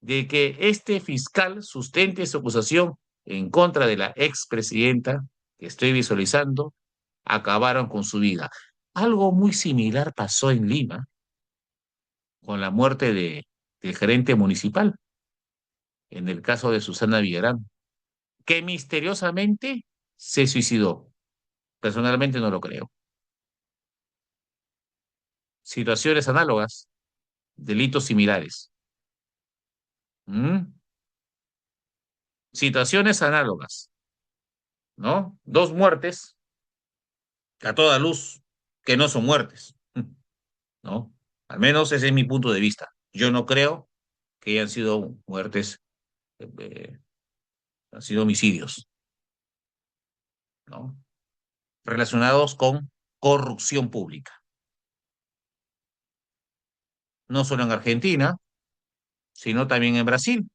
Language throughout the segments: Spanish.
de que este fiscal sustente su acusación en contra de la expresidenta que estoy visualizando, acabaron con su vida. Algo muy similar pasó en Lima con la muerte del gerente municipal, en el caso de Susana Villarán, que misteriosamente se suicidó. Personalmente no lo creo. Situaciones análogas, delitos similares. ¿Mm? Situaciones análogas, ¿no? Dos muertes a toda luz que no son muertes, ¿no? Al menos ese es mi punto de vista. Yo no creo que hayan sido muertes, eh, han sido homicidios, ¿no? Relacionados con corrupción pública. No solo en Argentina, sino también en Brasil.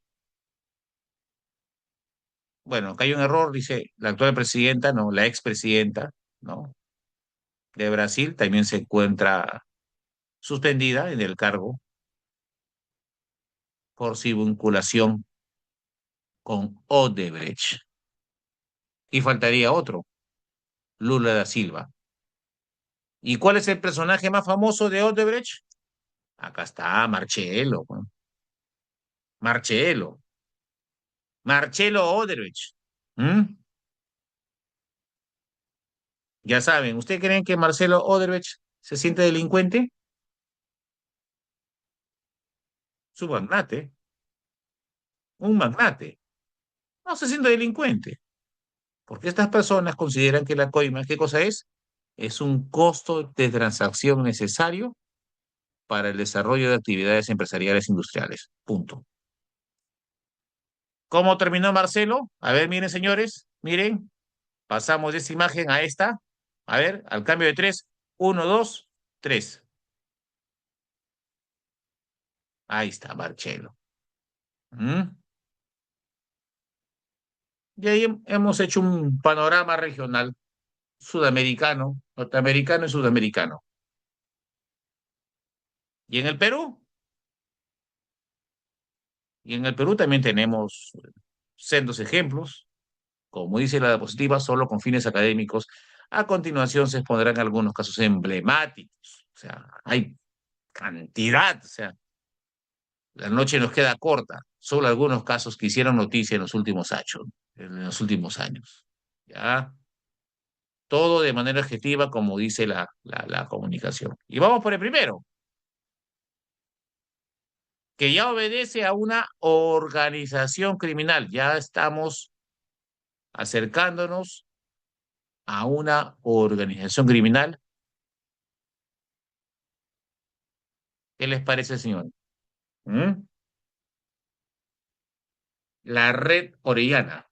Bueno, acá hay un error, dice la actual presidenta, no, la expresidenta, ¿no? De Brasil también se encuentra suspendida en el cargo por su vinculación con Odebrecht. Y faltaría otro, Lula da Silva. ¿Y cuál es el personaje más famoso de Odebrecht? Acá está, Marcelo, ¿no? Marcelo, Marcelo Odebrecht. ¿Mm? Ya saben, ¿ustedes creen que Marcelo Odebrecht se siente delincuente? Su magnate, un magnate. No se siente delincuente, porque estas personas consideran que la coima, ¿qué cosa es? Es un costo de transacción necesario para el desarrollo de actividades empresariales industriales. Punto. ¿Cómo terminó Marcelo? A ver, miren, señores, miren, pasamos de esta imagen a esta. A ver, al cambio de tres. Uno, dos, tres. Ahí está, Marcelo. ¿Mm? Y ahí hemos hecho un panorama regional sudamericano, norteamericano y sudamericano. ¿Y en el Perú? Y en el Perú también tenemos sendos ejemplos, como dice la diapositiva, solo con fines académicos. A continuación se expondrán algunos casos emblemáticos. O sea, hay cantidad, o sea, la noche nos queda corta. Solo algunos casos que hicieron noticia en los últimos años. ¿Ya? Todo de manera objetiva, como dice la comunicación. Y vamos por el primero, que ya obedece a una organización criminal. Ya estamos acercándonos a una organización criminal. ¿Qué les parece, señor? ¿Mm? La Red Orellana.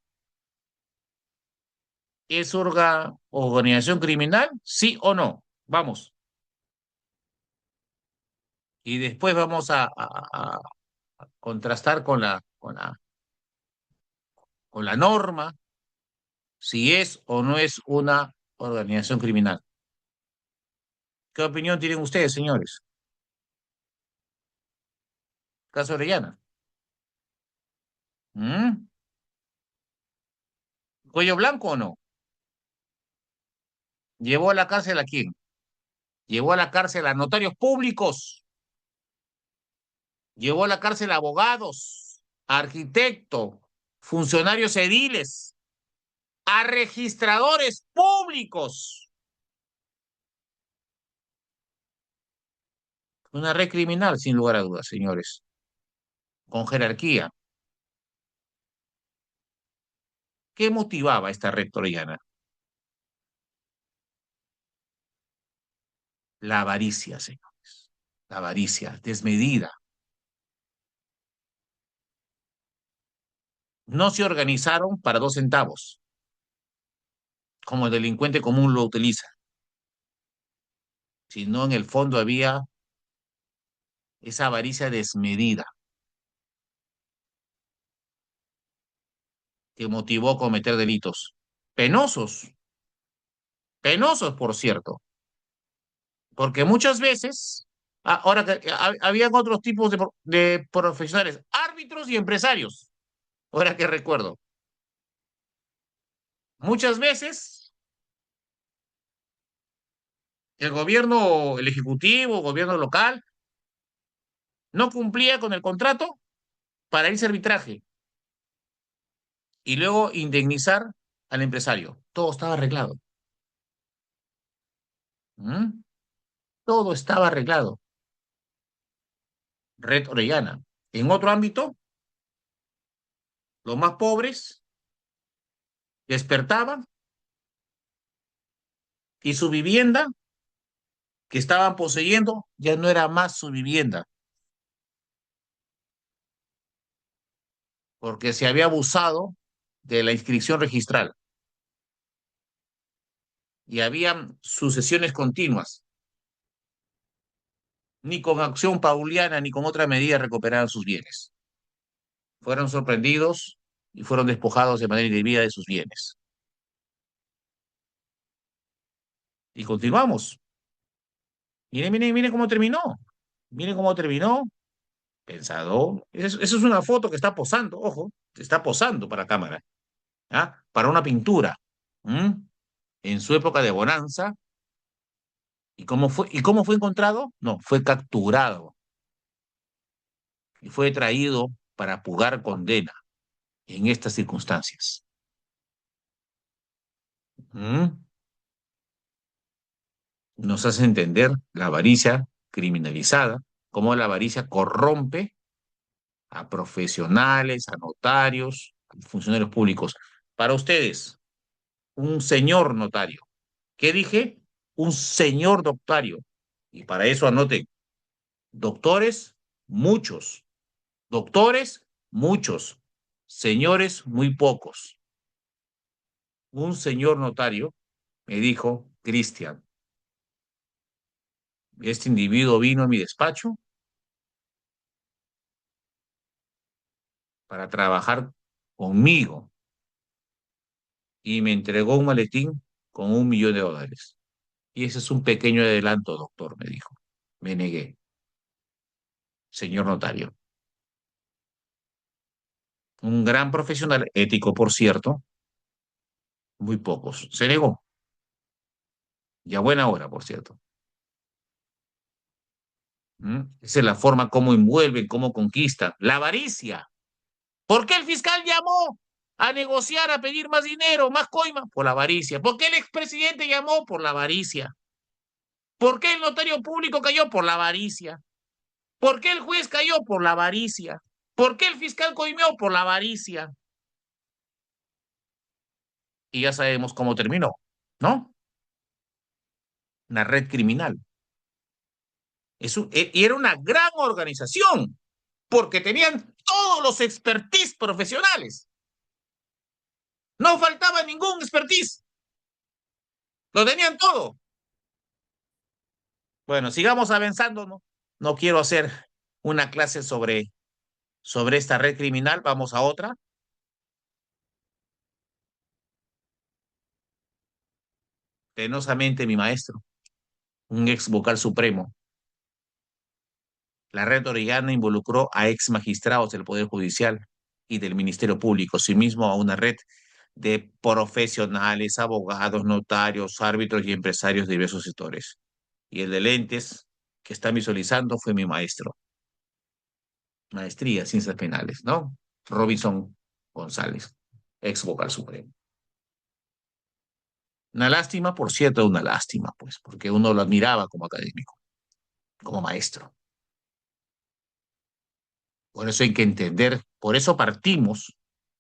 ¿Es organización criminal? ¿Sí o no? Vamos. Y después vamos a contrastar con la norma, si es o no es una organización criminal. ¿Qué opinión tienen ustedes, señores? Caso Orellana. ¿Mm? ¿Cuello blanco o no? ¿Llevó a la cárcel a quién? Llevó a la cárcel a notarios públicos, llevó a la cárcel a abogados, a arquitectos, funcionarios ediles, a registradores públicos. Una red criminal, sin lugar a dudas, señores, con jerarquía. ¿Qué motivaba esta red troyana? La avaricia, señores. La avaricia desmedida. No se organizaron para 2 centavos, como el delincuente común lo utiliza, sino en el fondo había esa avaricia desmedida que motivó a cometer delitos penosos, penosos, por cierto, porque muchas veces, ahora que habían otros tipos de profesionales, árbitros y empresarios. Ahora que recuerdo, muchas veces el gobierno, el ejecutivo, gobierno local, no cumplía con el contrato para irse a arbitraje y luego indemnizar al empresario. Todo estaba arreglado. ¿Mm? Todo estaba arreglado. Red Orellana. En otro ámbito, los más pobres despertaban y su vivienda que estaban poseyendo ya no era más su vivienda, porque se había abusado de la inscripción registral y había sucesiones continuas. Ni con acción pauliana ni con otra medida recuperaron sus bienes. Fueron sorprendidos y fueron despojados de manera indebida de sus bienes. Y continuamos. Miren, miren, miren cómo terminó. Miren cómo terminó. Pensado. Eso es una foto que está posando, ojo, está posando para cámara, ¿ah? Para una pintura. ¿Mm? En su época de bonanza. ¿Y cómo fue encontrado? No, fue capturado y fue traído para pugar condena en estas circunstancias. ¿Mm? Nos hace entender la avaricia criminalizada, cómo la avaricia corrompe a profesionales, a notarios, a funcionarios públicos. Para ustedes, un señor notario. ¿Qué dije? Un señor notario. Y para eso anoten, doctores, muchos. Doctores, muchos. Señores, muy pocos. Un señor notario me dijo, Cristian, este individuo vino a mi despacho para trabajar conmigo y me entregó un maletín con $1 millón. Y ese es un pequeño adelanto, doctor, me dijo. Me negué, señor notario. Un gran profesional, ético, por cierto, muy pocos. Se negó, y a buena hora, por cierto. ¿Mm? Esa es la forma como envuelven, cómo conquistan. La avaricia. ¿Por qué el fiscal llamó a negociar, a pedir más dinero, más coima? Por la avaricia. ¿Por qué el expresidente llamó? Por la avaricia. ¿Por qué el notario público cayó? Por la avaricia. ¿Por qué el juez cayó? Por la avaricia. ¿Por qué el fiscal coimió? Por la avaricia. Y ya sabemos cómo terminó, ¿no? Una red criminal. Y era una gran organización, porque tenían todos los expertise profesionales. No faltaba ningún expertise. Lo tenían todo. Bueno, sigamos avanzando, ¿no? No quiero hacer una clase sobre esta red criminal. Vamos a otra. Penosamente, mi maestro, un ex vocal supremo. La red Orellana involucró a ex magistrados del Poder Judicial y del Ministerio Público, asimismo a una red de profesionales, abogados, notarios, árbitros y empresarios de diversos sectores. Y el de lentes que está visualizando fue mi maestro, maestría, ciencias penales, ¿no? Robinson González, ex vocal supremo. Una lástima, por cierto, una lástima, pues, porque uno lo admiraba como académico, como maestro. Por eso hay que entender, por eso partimos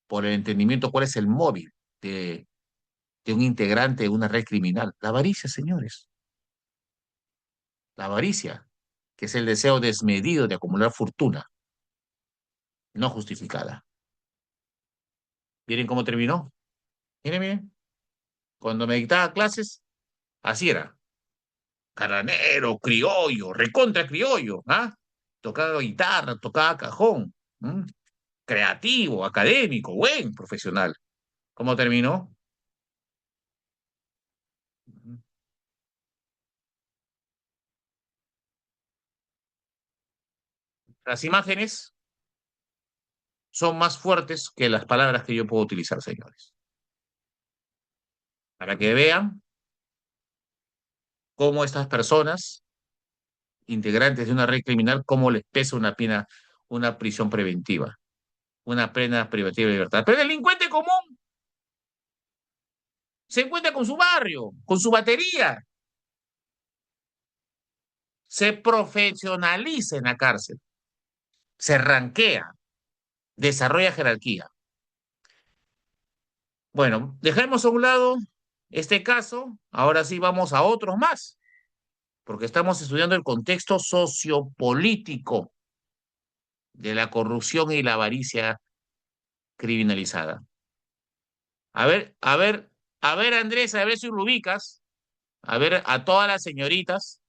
por el entendimiento cuál es el móvil de, de un integrante de una red criminal. La avaricia, señores, la avaricia, que es el deseo desmedido de acumular fortuna, no justificada. ¿Miren cómo terminó? Miren, miren, cuando me dictaba clases, así era, carranero, criollo, recontra criollo, ¿ah? Tocaba guitarra, tocaba cajón, ¿m? Creativo, académico, buen profesional. ¿Cómo terminó? Las imágenes son más fuertes que las palabras que yo puedo utilizar, señores. Para que vean cómo estas personas, integrantes de una red criminal, cómo les pesa una prisión preventiva, una pena privativa de libertad. Pero el delincuente común se encuentra con su barrio, con su batería, se profesionaliza en la cárcel, se ranquea, desarrolla jerarquía. Bueno, dejemos a un lado este caso, ahora sí vamos a otros más, porque estamos estudiando el contexto sociopolítico de la corrupción y la avaricia criminalizada. A ver, a ver, a ver, Andrés, a ver si lo ubicas, a ver a todas las señoritas,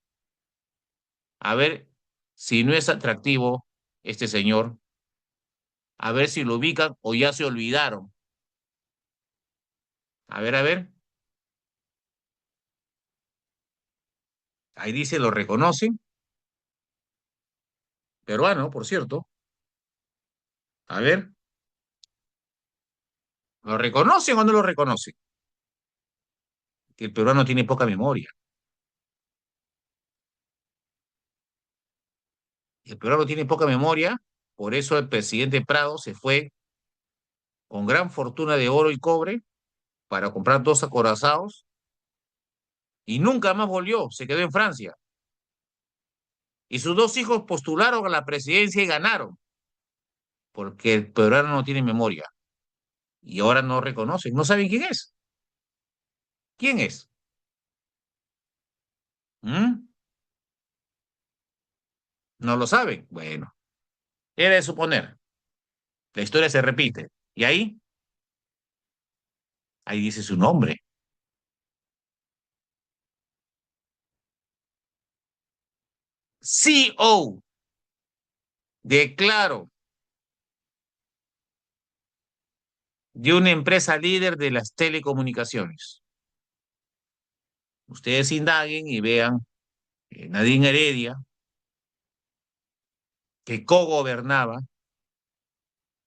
a ver si no es atractivo este señor, a ver si lo ubican o ya se olvidaron. A ver, ahí dice, lo reconocen, peruano, por cierto, a ver, ¿lo reconocen o no lo reconocen? Que el peruano tiene poca memoria. El peruano tiene poca memoria, por eso el presidente Prado se fue con gran fortuna de oro y cobre para comprar dos acorazados y nunca más volvió, se quedó en Francia. Y sus dos hijos postularon a la presidencia y ganaron, porque el peruano no tiene memoria. Y ahora no reconocen, no saben quién es. ¿Quién es? ¿Mm? ¿No lo saben? Bueno, era de suponer. La historia se repite. Y ahí dice su nombre. CEO de Claro, de una empresa líder de las telecomunicaciones. Ustedes indaguen y vean Nadine Heredia, que cogobernaba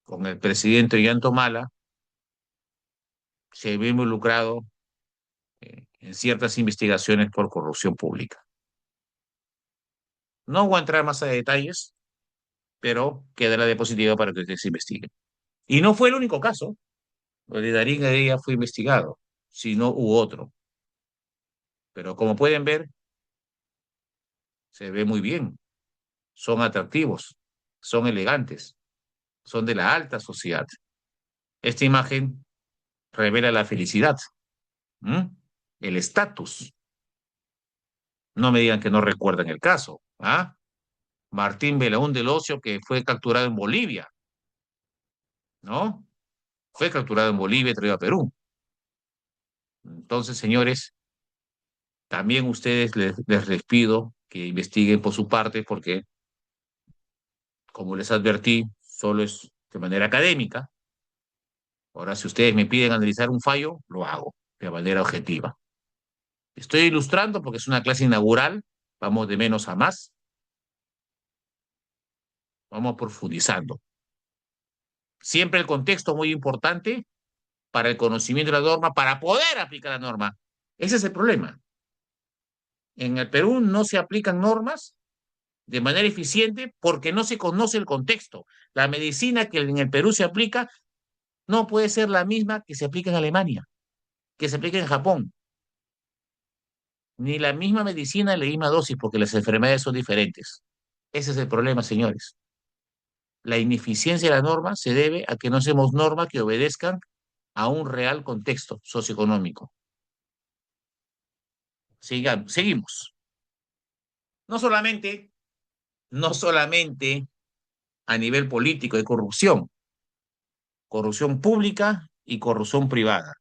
con el presidente Ollanta Humala, se ve involucrado en ciertas investigaciones por corrupción pública. No voy a entrar más a detalles, pero queda la diapositiva para que ustedes investiguen. Y no fue el único caso. Lo de Darín Heredia fue investigado, sino hubo otro. Pero como pueden ver, se ve muy bien. Son atractivos, son elegantes, son de la alta sociedad. Esta imagen revela la felicidad, ¿m? El estatus. No me digan que no recuerdan el caso. ¿Ah? Martín Belaún del Ocio, que fue capturado en Bolivia, ¿no? Fue capturado en Bolivia y traído a Perú. Entonces, señores, también ustedes les pido que investiguen por su parte, porque, como les advertí, solo es de manera académica. Ahora, si ustedes me piden analizar un fallo, lo hago de manera objetiva. Estoy ilustrando porque es una clase inaugural, vamos de menos a más, vamos profundizando. Siempre el contexto muy importante para el conocimiento de la norma, para poder aplicar la norma. Ese es el problema. En el Perú no se aplican normas de manera eficiente porque no se conoce el contexto. La medicina que en el Perú se aplica no puede ser la misma que se aplica en Alemania, que se aplica en Japón. Ni la misma medicina en la misma dosis porque las enfermedades son diferentes. Ese es el problema, señores. La ineficiencia de la norma se debe a que no hacemos normas que obedezcan a un real contexto socioeconómico. Seguimos. No solamente, no solamente a nivel político de corrupción, corrupción pública y corrupción privada.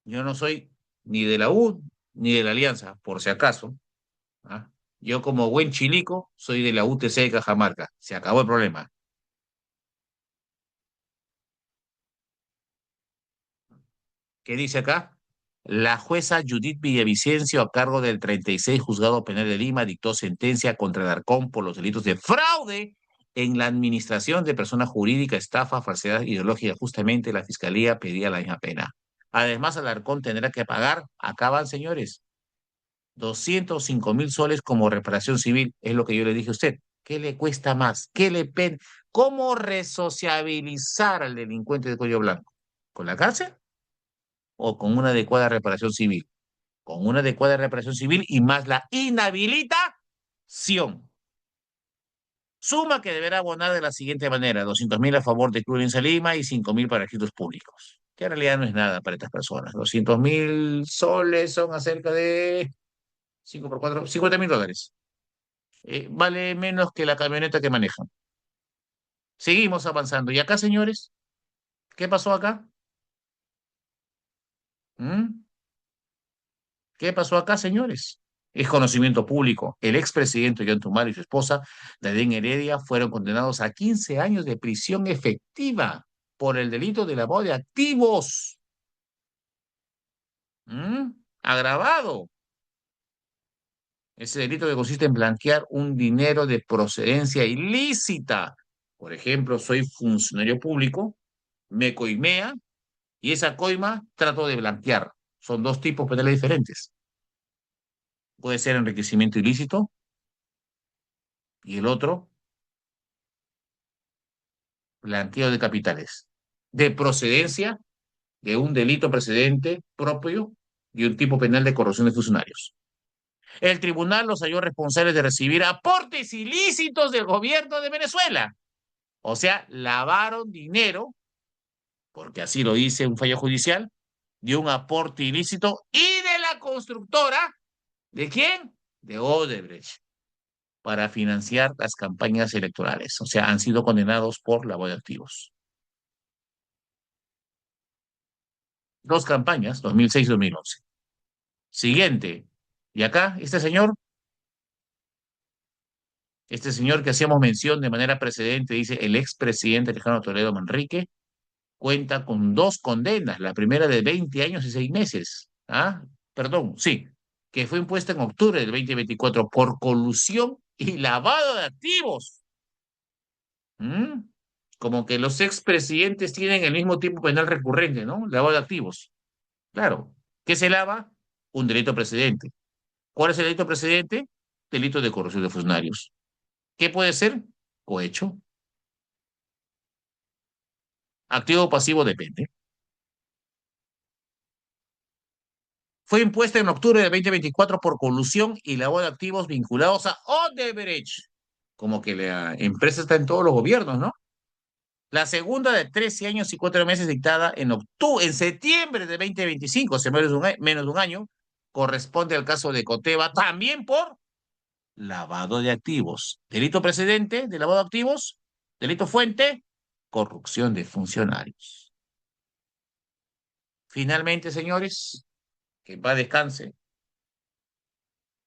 Yo no soy ni de la U ni de la Alianza, por si acaso. ¿Ah? Yo como buen chilico soy de la UTC de Cajamarca. Se acabó el problema. ¿Qué dice acá? La jueza Judith Villavicencio, a cargo del 36 Juzgado Penal de Lima, dictó sentencia contra Darcón por los delitos de fraude En la administración de persona jurídica, estafa, falsedad ideológica, justamente la Fiscalía pedía la misma pena. Además, Alarcón tendrá que pagar, acaban señores, 205.000 soles como reparación civil, es lo que yo le dije a usted. ¿Qué le cuesta más? ¿Qué le pen ¿Cómo resociabilizar al delincuente de cuello blanco? ¿Con la cárcel o con una adecuada reparación civil? Con una adecuada reparación civil y más la inhabilitación. Suma que deberá abonar de la siguiente manera: 200.000 a favor de Club Lima y 5.000 para registros públicos, que en realidad no es nada para estas personas. 200.000 soles son acerca de 5 por 4, $50.000. Vale menos que la camioneta que manejan. Seguimos avanzando. ¿Y acá, señores? ¿Qué pasó acá? ¿Mm? ¿Qué pasó acá, señores? Es conocimiento público. El expresidente Ollantumala y su esposa, Nadine Heredia, fueron condenados a 15 años de prisión efectiva por el delito de lavado de activos. Agravado. Ese delito que consiste en blanquear un dinero de procedencia ilícita. Por ejemplo, soy funcionario público, me coimea y esa coima trato de blanquear. Son dos tipos penales diferentes. Puede ser enriquecimiento ilícito y el otro, blanqueo de capitales, de procedencia de un delito precedente propio y un tipo penal de corrupción de funcionarios. El tribunal los halló responsables de recibir aportes ilícitos del gobierno de Venezuela. O sea, lavaron dinero, porque así lo dice un fallo judicial, de un aporte ilícito y de la constructora. ¿De quién? De Odebrecht, para financiar las campañas electorales. O sea, han sido condenados por lavado de activos. Dos campañas, 2006 y 2011. Siguiente. Y acá, este señor que hacíamos mención de manera precedente, dice el expresidente Alejandro Toledo Manrique, cuenta con dos condenas, la primera de 20 años y 6 meses. ¿Ah? Perdón, sí, que fue impuesta en octubre del 2024 por colusión y lavado de activos. ¿Mm? Como que los expresidentes tienen el mismo tipo penal recurrente, ¿no? Lavado de activos. Claro. ¿Qué se lava? Un delito precedente. ¿Cuál es el delito precedente? Delito de corrupción de funcionarios. ¿Qué puede ser? Cohecho. Activo o pasivo depende. Fue impuesta en octubre de 2024 por colusión y lavado de activos vinculados a Odebrecht. Como que la empresa está en todos los gobiernos, ¿no? La segunda de 13 años y 4 meses dictada en septiembre de 2025, hace menos de un año, corresponde al caso de Coteva, también por lavado de activos. Delito precedente de lavado de activos, delito fuente, corrupción de funcionarios. Finalmente, señores, que en paz descanse,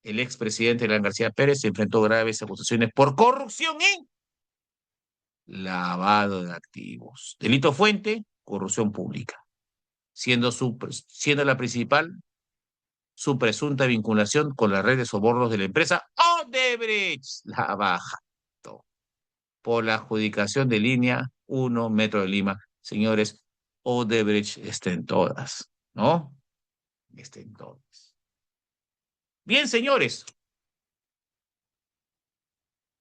el expresidente León García Pérez se enfrentó a graves acusaciones por corrupción y lavado de activos. Delito fuente, corrupción pública, siendo la principal su presunta vinculación con la red de sobornos de la empresa Odebrecht, la baja, por la adjudicación de línea 1 Metro de Lima. Señores, Odebrecht está en todas, ¿no? Está en todas. Bien, señores,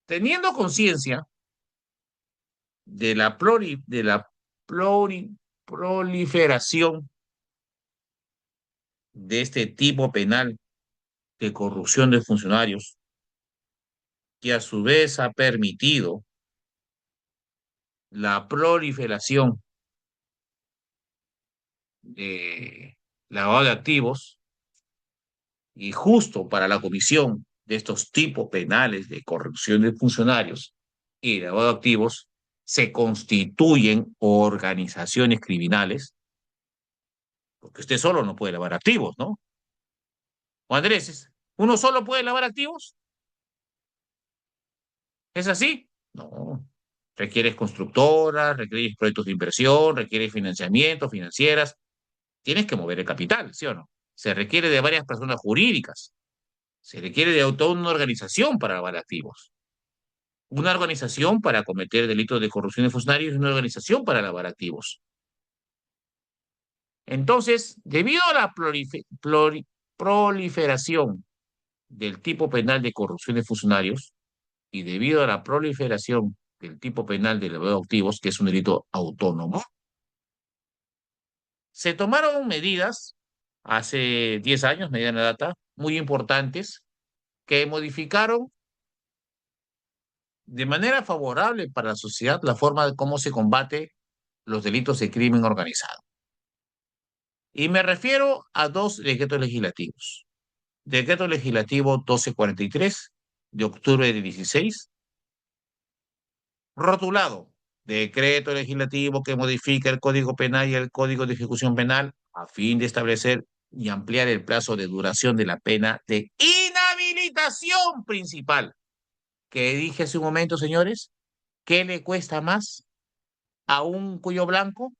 teniendo conciencia de la proliferación de este tipo penal de corrupción de funcionarios, que a su vez ha permitido la proliferación de lavado de activos, y justo para la comisión de estos tipos penales de corrupción de funcionarios y lavado de activos, se constituyen organizaciones criminales, porque usted solo no puede lavar activos, ¿no? O Andrés, ¿uno solo puede lavar activos? ¿Es así? No. Requieres constructoras, requieres proyectos de inversión, requieres financiamiento, financieras. Tienes que mover el capital, ¿sí o no? Se requiere de varias personas jurídicas. Se requiere de toda una organización para lavar activos. Una organización para cometer delitos de corrupción de funcionarios y una organización para lavar activos. Entonces, debido a la proliferación del tipo penal de corrupción de funcionarios y debido a la proliferación del tipo penal de lavado de activos, que es un delito autónomo, se tomaron medidas hace 10 años, mediana data, muy importantes, que modificaron de manera favorable para la sociedad la forma de cómo se combate los delitos de crimen organizado. Y me refiero a dos decretos legislativos. Decreto legislativo 1243 de octubre de 16, rotulado decreto legislativo que modifica el Código Penal y el Código de Ejecución Penal a fin de establecer y ampliar el plazo de duración de la pena de inhabilitación principal. Que dije hace un momento, señores, ¿qué le cuesta más a un cuello blanco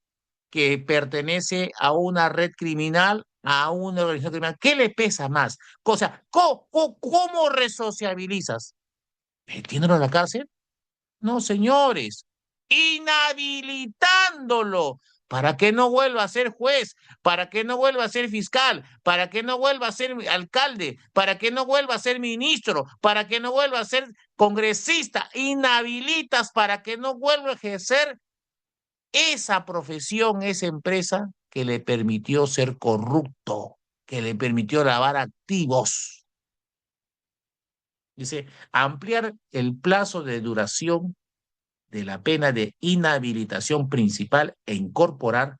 que pertenece a una red criminal, a una organización criminal? ¿Qué le pesa más? O sea, ¿cómo resociabilizas? ¿Metiéndolo a la cárcel? No, señores, inhabilitándolo para que no vuelva a ser juez, para que no vuelva a ser fiscal, para que no vuelva a ser alcalde, para que no vuelva a ser ministro, para que no vuelva a ser congresista, inhabilitas para que no vuelva a ejercer esa profesión, esa empresa que le permitió ser corrupto, que le permitió lavar activos. Dice, ampliar el plazo de duración de la pena de inhabilitación principal e incorporar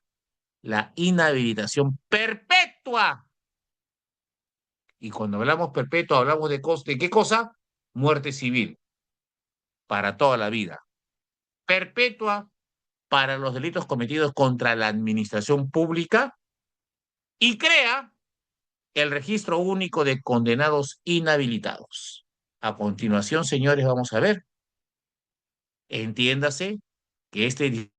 la inhabilitación perpetua. Y cuando hablamos perpetua, hablamos ¿de qué cosa? Muerte civil, para toda la vida. Perpetua para los delitos cometidos contra la administración pública y crea el registro único de condenados inhabilitados. A continuación, señores, vamos a ver, entiéndase que este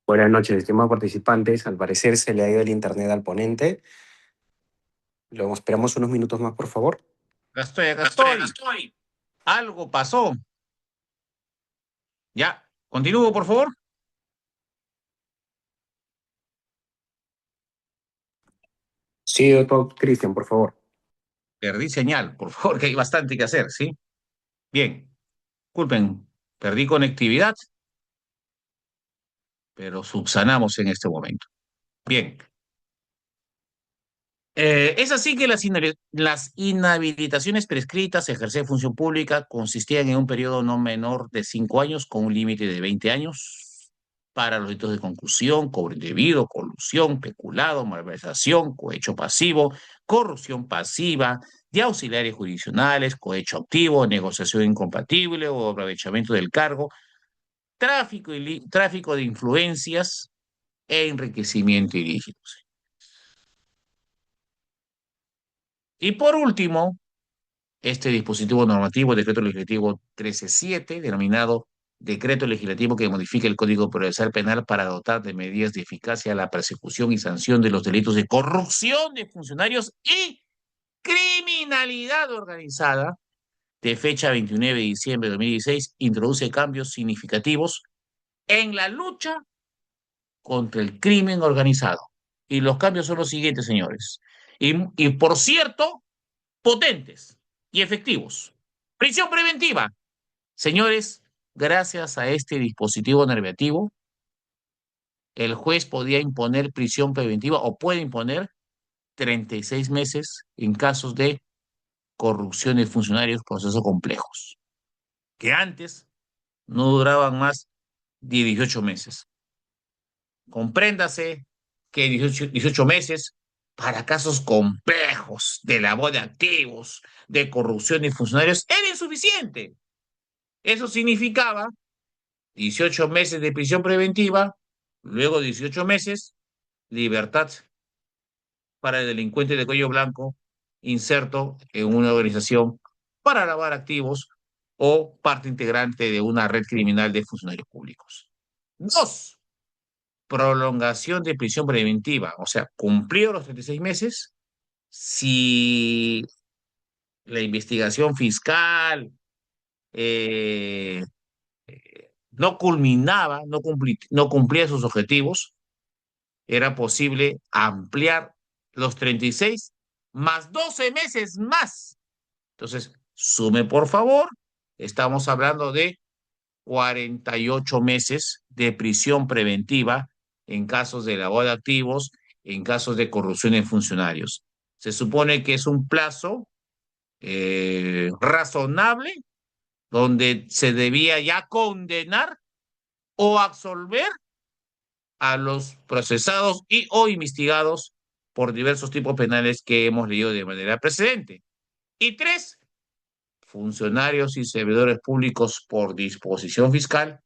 Buenas noches, estimados participantes. Al parecer se le ha ido el internet al ponente. Luego esperamos unos minutos más, por favor. Acá estoy, acá estoy. Algo pasó. Ya, continúo, por favor. Sí, doctor Cristian, por favor. Perdí señal, por favor, que hay bastante que hacer, ¿sí? Bien, disculpen, perdí conectividad, pero subsanamos en este momento. Bien, es así que las inhabilitaciones prescritas a ejercer función pública consistían en un periodo no menor de 5 años con un límite de 20 años para los delitos de concusión, cobro indebido, colusión, peculado, malversación, cohecho pasivo, corrupción pasiva, de auxiliares jurisdiccionales, cohecho activo, negociación incompatible o aprovechamiento del cargo, tráfico de influencias e enriquecimiento ilícito. Y por último, este dispositivo normativo, el decreto legislativo 137, denominado Decreto Legislativo que modifica el Código Procesal Penal para dotar de medidas de eficacia a la persecución y sanción de los delitos de corrupción de funcionarios y criminalidad organizada, de fecha 29 de diciembre de 2016, introduce cambios significativos en la lucha contra el crimen organizado. Y los cambios son los siguientes, señores. Y por cierto, potentes y efectivos. Prisión preventiva. Señores, gracias a este dispositivo normativo, el juez podía imponer prisión preventiva o puede imponer 36 meses en casos de corrupción de funcionarios, procesos complejos, que antes no duraban más de 18 meses. Compréndase que 18 meses para casos complejos de lavado de activos, de corrupción de funcionarios, era insuficiente. Eso significaba 18 meses de prisión preventiva, luego 18 meses, libertad para el delincuente de cuello blanco inserto en una organización para lavar activos o parte integrante de una red criminal de funcionarios públicos. Dos, prolongación de prisión preventiva, o sea, cumplido los 36 meses, si la investigación fiscal eh, no culminaba, no cumplía sus objetivos, era posible ampliar los 36 más 12 meses más. Entonces, sume por favor, estamos hablando de 48 meses de prisión preventiva en casos de lavado de activos, en casos de corrupción en funcionarios. Se supone que es un plazo razonable donde se debía ya condenar o absolver a los procesados y o investigados por diversos tipos penales que hemos leído de manera precedente. Y tres, funcionarios y servidores públicos por disposición fiscal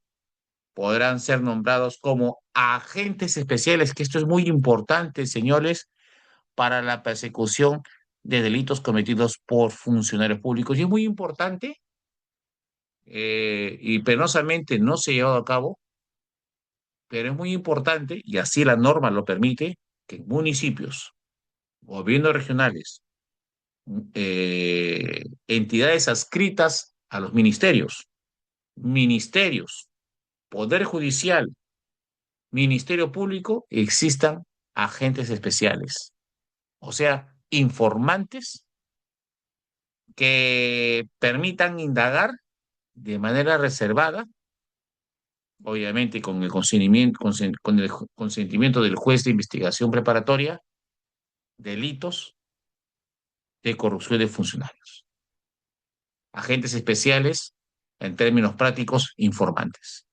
podrán ser nombrados como agentes especiales, que esto es muy importante, señores, para la persecución de delitos cometidos por funcionarios públicos. Y es muy importante, y penosamente no se ha llevado a cabo, pero es muy importante, y así la norma lo permite, que en municipios, gobiernos regionales, entidades adscritas a los ministerios, Poder Judicial, Ministerio Público, existan agentes especiales, o sea, informantes que permitan indagar de manera reservada, obviamente con el consentimiento del juez de investigación preparatoria, delitos de corrupción de funcionarios. Agentes especiales, en términos prácticos, informantes.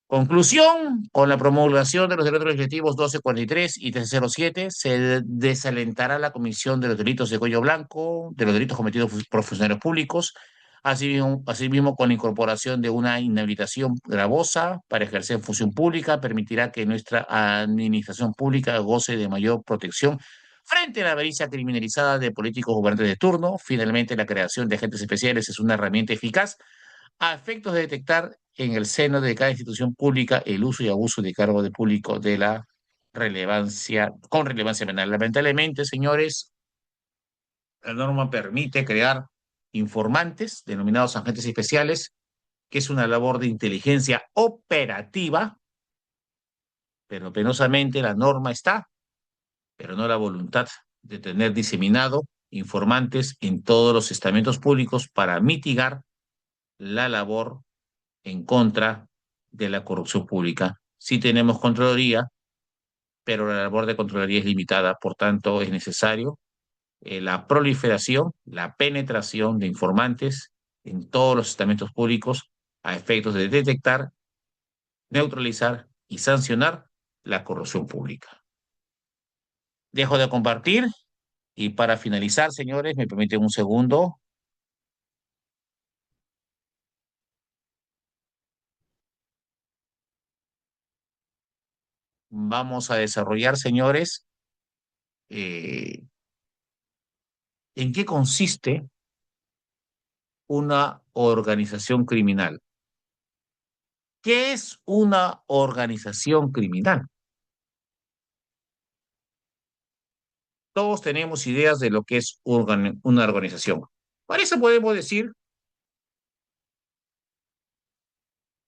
Conclusión, con la promulgación de los decretos legislativos 1243 y 1307, se desalentará la comisión de los delitos de cuello blanco, de los delitos cometidos por funcionarios públicos, asimismo con la incorporación de una inhabilitación gravosa para ejercer función pública, permitirá que nuestra administración pública goce de mayor protección frente a la avaricia criminalizada de políticos gobernantes de turno. Finalmente, la creación de agentes especiales es una herramienta eficaz a efectos de detectar en el seno de cada institución pública el uso y abuso de cargo de público de la relevancia, con relevancia penal. Lamentablemente, señores, la norma permite crear informantes, denominados agentes especiales, que es una labor de inteligencia operativa, pero penosamente la norma está, pero no la voluntad de tener diseminado informantes en todos los estamentos públicos para mitigar la labor en contra de la corrupción pública. Sí tenemos Contraloría, pero la labor de Contraloría es limitada, por tanto es necesario la proliferación, la penetración de informantes en todos los estamentos públicos a efectos de detectar, neutralizar y sancionar la corrupción pública. Dejo de compartir y para finalizar, señores, me permiten un segundo. Vamos a desarrollar, señores, eh, en qué consiste una organización criminal. ¿Qué es una organización criminal? Todos tenemos ideas de lo que es una organización. Para eso podemos decir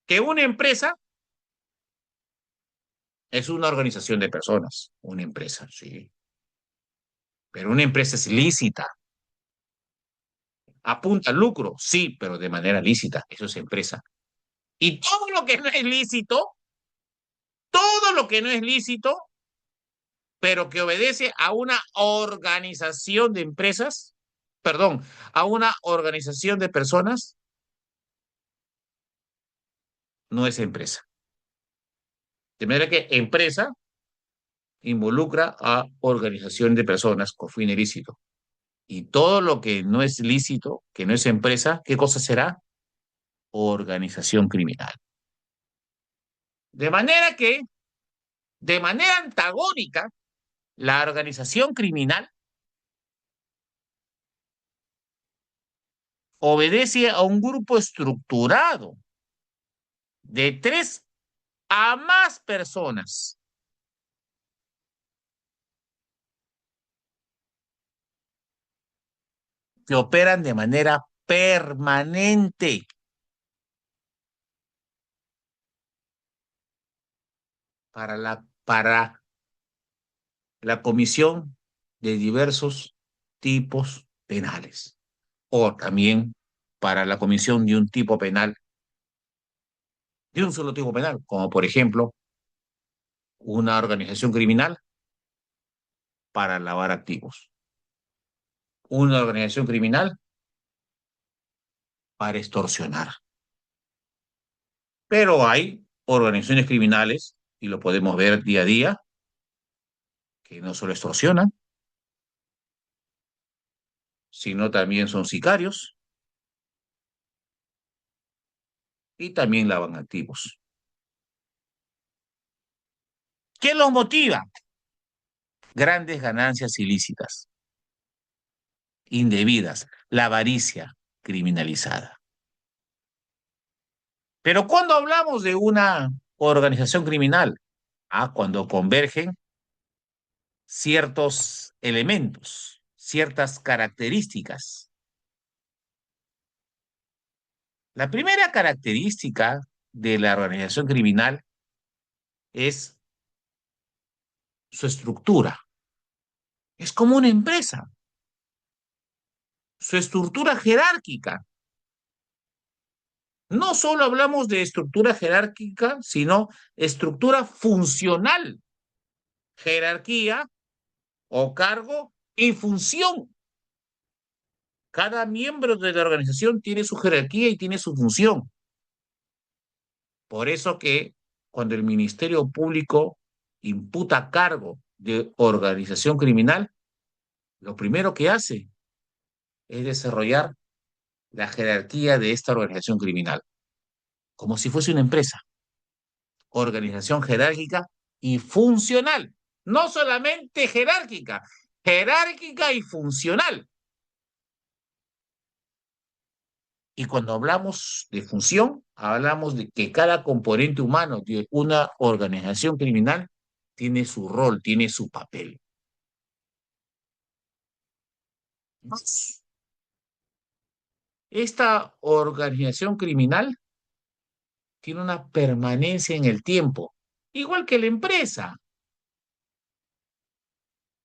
que una empresa es una organización de personas, una empresa, sí. Pero una empresa es lícita, apunta al lucro, sí, pero de manera lícita, eso es empresa. Y todo lo que no es lícito, todo lo que no es lícito, pero que obedece a una organización de empresas, perdón, a una organización de personas, no es empresa. De manera que empresa involucra a organización de personas con fin ilícito. Y todo lo que no es lícito, que no es empresa, ¿qué cosa será? Organización criminal. De manera que, de manera antagónica, la organización criminal obedece a un grupo estructurado de tres a más personas que operan de manera permanente para la comisión de diversos tipos penales o también para la comisión de un tipo penal, de un solo tipo penal, como por ejemplo una organización criminal para lavar activos, una organización criminal para extorsionar. Pero hay organizaciones criminales, y lo podemos ver día a día, que no solo extorsionan, sino también son sicarios y también lavan activos. ¿Qué los motiva? Grandes ganancias ilícitas, indebidas, la avaricia criminalizada. Pero cuando hablamos de una organización criminal, cuando convergen ciertos elementos, ciertas características. La primera característica de la organización criminal es su estructura. Es como una empresa. Su estructura jerárquica. No solo hablamos de estructura jerárquica, sino estructura funcional. Jerarquía o cargo y función. Cada miembro de la organización tiene su jerarquía y tiene su función. Por eso que cuando el Ministerio Público imputa cargo de organización criminal, lo primero que hace es desarrollar la jerarquía de esta organización criminal, como si fuese una empresa, organización jerárquica y funcional, no solamente jerárquica, jerárquica y funcional. Y cuando hablamos de función, hablamos de que cada componente humano de una organización criminal tiene su rol, tiene su papel. Dos, esta organización criminal tiene una permanencia en el tiempo, igual que la empresa.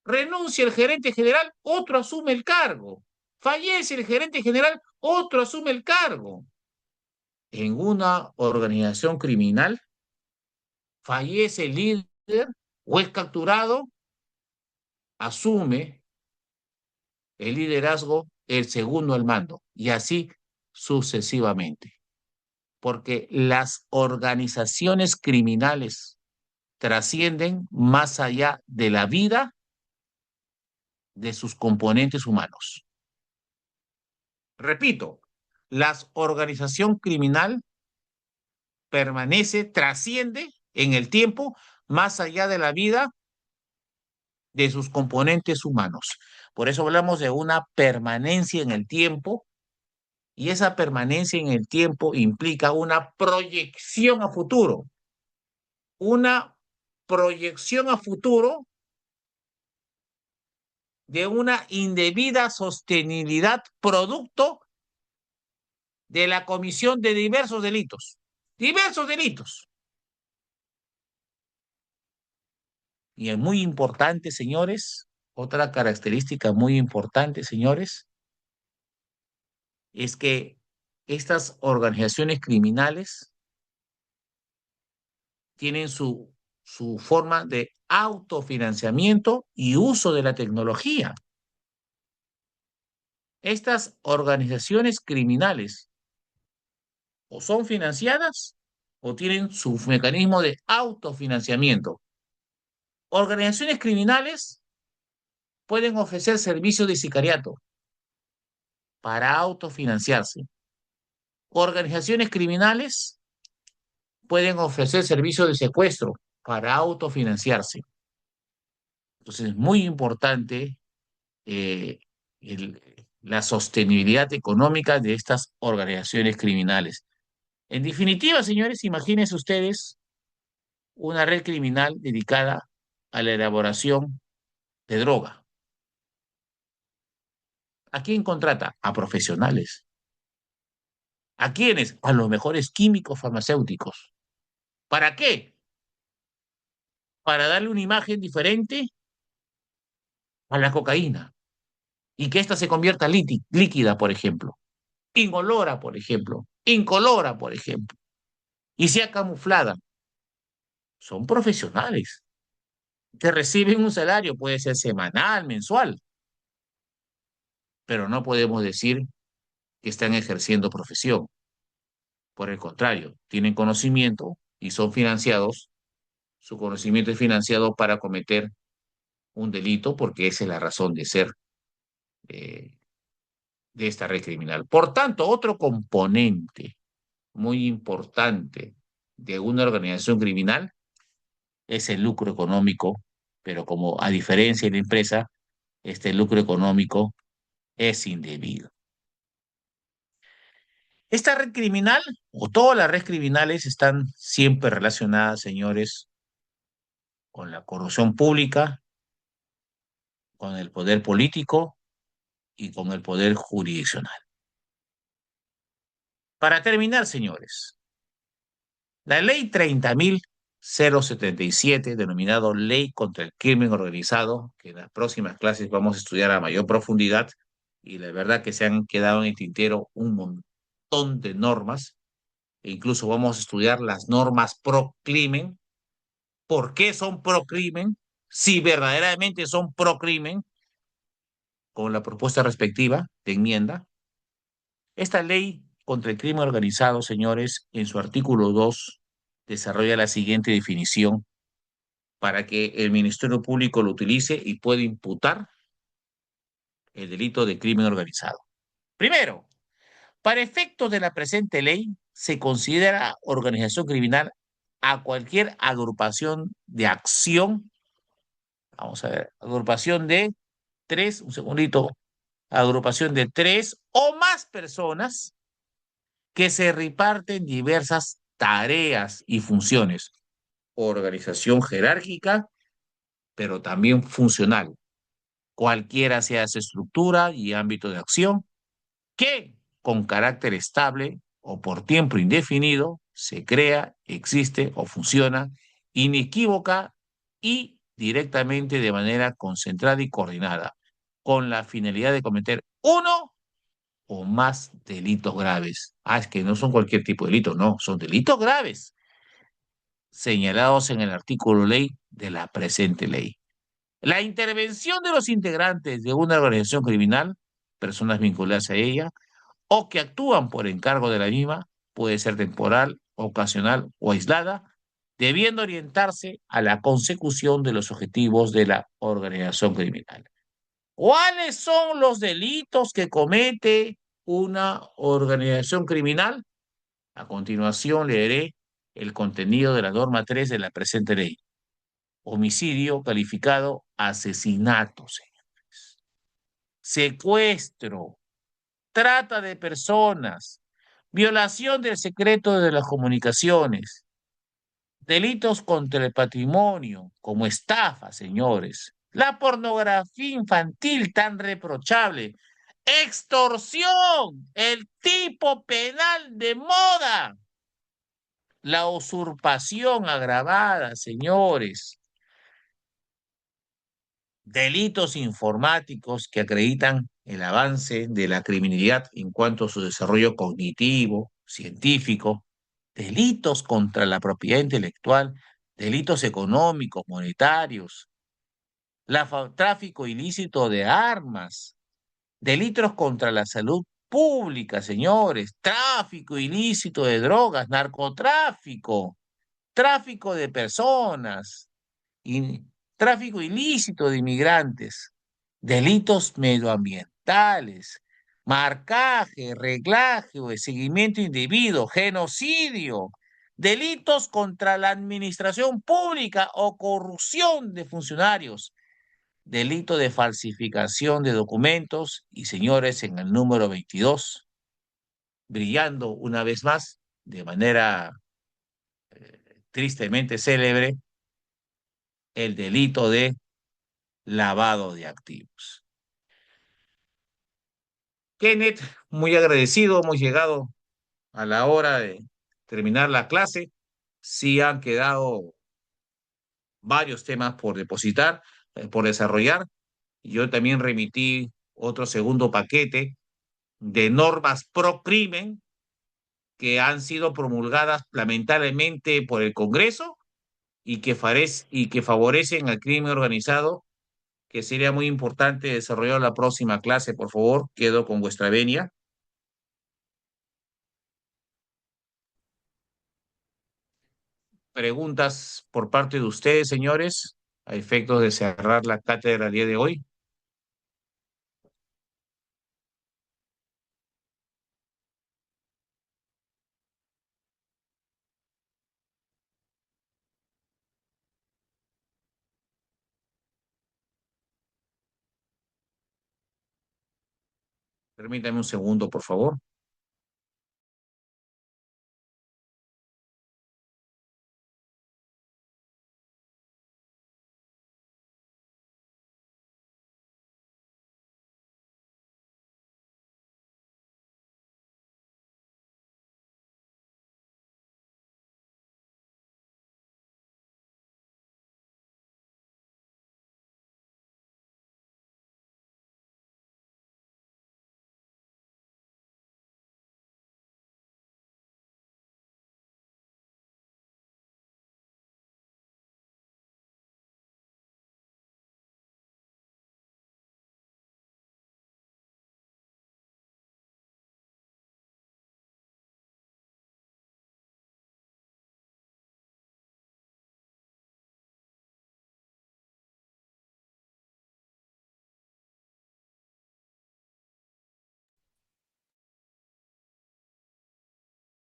Renuncia el gerente general, otro asume el cargo. Fallece el gerente general, otro asume el cargo. En una organización criminal, fallece el líder o es capturado, asume el liderazgo el segundo al mando y así sucesivamente. Porque las organizaciones criminales trascienden más allá de la vida de sus componentes humanos. Repito, la organización criminal permanece, trasciende en el tiempo más allá de la vida de sus componentes humanos. Por eso hablamos de una permanencia en el tiempo y esa permanencia en el tiempo implica una proyección a futuro de una indebida sostenibilidad producto de la comisión de diversos delitos. Diversos delitos. Y es muy importante, señores, otra característica muy importante, señores, es que estas organizaciones criminales tienen su forma de autofinanciamiento y uso de la tecnología. Estas organizaciones criminales o son financiadas o tienen su mecanismo de autofinanciamiento. Organizaciones criminales pueden ofrecer servicios de sicariato para autofinanciarse. Organizaciones criminales pueden ofrecer servicios de secuestro para autofinanciarse. Entonces es muy importante eh, el- la sostenibilidad económica de estas organizaciones criminales. En definitiva, señores, imagínense ustedes una red criminal dedicada a la elaboración de droga. ¿A quién contrata? A profesionales. ¿A quiénes? A los mejores químicos farmacéuticos. ¿Para qué? Para darle una imagen diferente a la cocaína y que ésta se convierta líquida, por ejemplo, incolora, por ejemplo, incolora, por ejemplo, y sea camuflada. Son profesionales que reciben un salario, puede ser semanal, mensual, pero no podemos decir que están ejerciendo profesión. Por el contrario, tienen conocimiento y son financiados. Su conocimiento es financiado para cometer un delito porque esa es la razón de ser eh, de esta red criminal. Por tanto, otro componente muy importante de una organización criminal es el lucro económico, pero como a diferencia de la empresa, este lucro económico es indebido. Esta red criminal, o todas las redes criminales, están siempre relacionadas, señores, con la corrupción pública, con el poder político y con el poder jurisdiccional. Para terminar, señores, la ley 30.077, denominado Ley contra el Crimen Organizado, que en las próximas clases vamos a estudiar a mayor profundidad, y la verdad que se han quedado en el tintero un montón de normas, e incluso vamos a estudiar las normas pro crimen, por qué son pro crimen, si verdaderamente son pro crimen, con la propuesta respectiva de enmienda. Esta ley contra el crimen organizado, señores, en su artículo 2 desarrolla la siguiente definición para que el Ministerio Público lo utilice y pueda imputar el delito de crimen organizado. Primero, para efectos de la presente ley, se considera organización criminal a cualquier agrupación de acción, vamos a ver, agrupación de tres, un segundito, agrupación de tres o más personas que se reparten diversas tareas y funciones. Organización jerárquica, pero también funcional, cualquiera sea su estructura y ámbito de acción, que con carácter estable o por tiempo indefinido se crea, existe o funciona inequívoca y directamente de manera concentrada y coordinada, con la finalidad de cometer uno o más delitos graves. Ah, es que no son cualquier tipo de delito, no, son delitos graves señalados en el artículo ley de la presente ley. La intervención de los integrantes de una organización criminal, personas vinculadas a ella, o que actúan por encargo de la misma, puede ser temporal, ocasional o aislada, debiendo orientarse a la consecución de los objetivos de la organización criminal. ¿Cuáles son los delitos que comete una organización criminal? A continuación leeré el contenido de la norma 3 de la presente ley. Homicidio calificado, asesinato, señores. Secuestro, trata de personas, violación del secreto de las comunicaciones, delitos contra el patrimonio, como estafa, señores, la pornografía infantil tan reprochable, extorsión, el tipo penal de moda, la usurpación agravada, señores, delitos informáticos que acreditan el avance de la criminalidad en cuanto a su desarrollo cognitivo, científico, delitos contra la propiedad intelectual, delitos económicos, monetarios, tráfico ilícito de armas, delitos contra la salud pública, señores, tráfico ilícito de drogas, narcotráfico, tráfico de personas, y tráfico ilícito de inmigrantes, delitos medioambientales, marcaje, reglaje o seguimiento indebido, genocidio, delitos contra la administración pública o corrupción de funcionarios, delito de falsificación de documentos y, señores, en el número 22, brillando una vez más de manera tristemente célebre, el delito de lavado de activos. Kenneth, muy agradecido, hemos llegado a la hora de terminar la clase. Sí han quedado varios temas por depositar, por desarrollar. Yo también remití otro segundo paquete de normas pro crimen que han sido promulgadas lamentablemente por el Congreso y que favorecen al crimen organizado, que sería muy importante desarrollar la próxima clase, por favor. Quedo con vuestra venia. Preguntas por parte de ustedes, señores, a efectos de cerrar la cátedra el día de hoy. Permítame un segundo, por favor.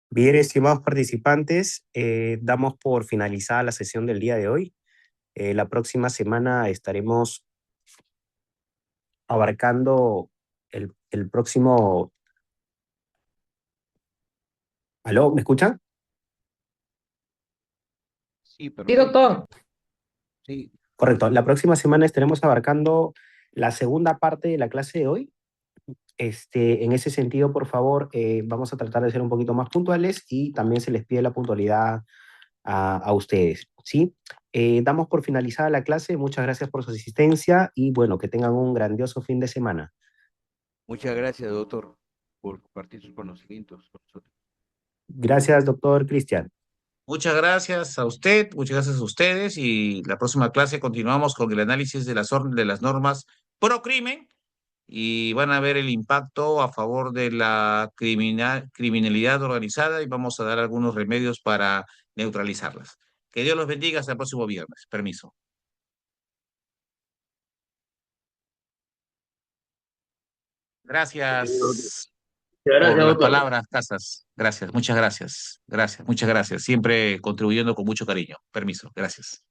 Bien, estimados participantes, damos por finalizada la sesión del día de hoy. La próxima semana estaremos abarcando el próximo ¿Aló? ¿Me escuchan? Sí, Sí, perfecto. doctor. Sí, Correcto. La próxima semana estaremos abarcando la segunda parte de la clase de hoy. En ese sentido, por favor, vamos a tratar de ser un poquito más puntuales y también se les pide la puntualidad a ustedes, ¿sí? Damos por finalizada la clase. Muchas gracias por su asistencia y bueno, que tengan un grandioso fin de semana. muchas gracias, doctor, por compartir sus conocimientos con nosotros. Gracias, doctor Cristian. Muchas gracias a usted, muchas gracias a ustedes y la próxima clase continuamos con el análisis de las normas pro crimen y van a ver el impacto a favor de la criminalidad organizada y vamos a dar algunos remedios para neutralizarlas. Que Dios los bendiga hasta el próximo viernes. Permiso. Gracias Muchas por gracias, las doctor. palabras, Casas. Gracias, muchas gracias. Gracias, muchas gracias. Siempre contribuyendo con mucho cariño. Permiso, gracias.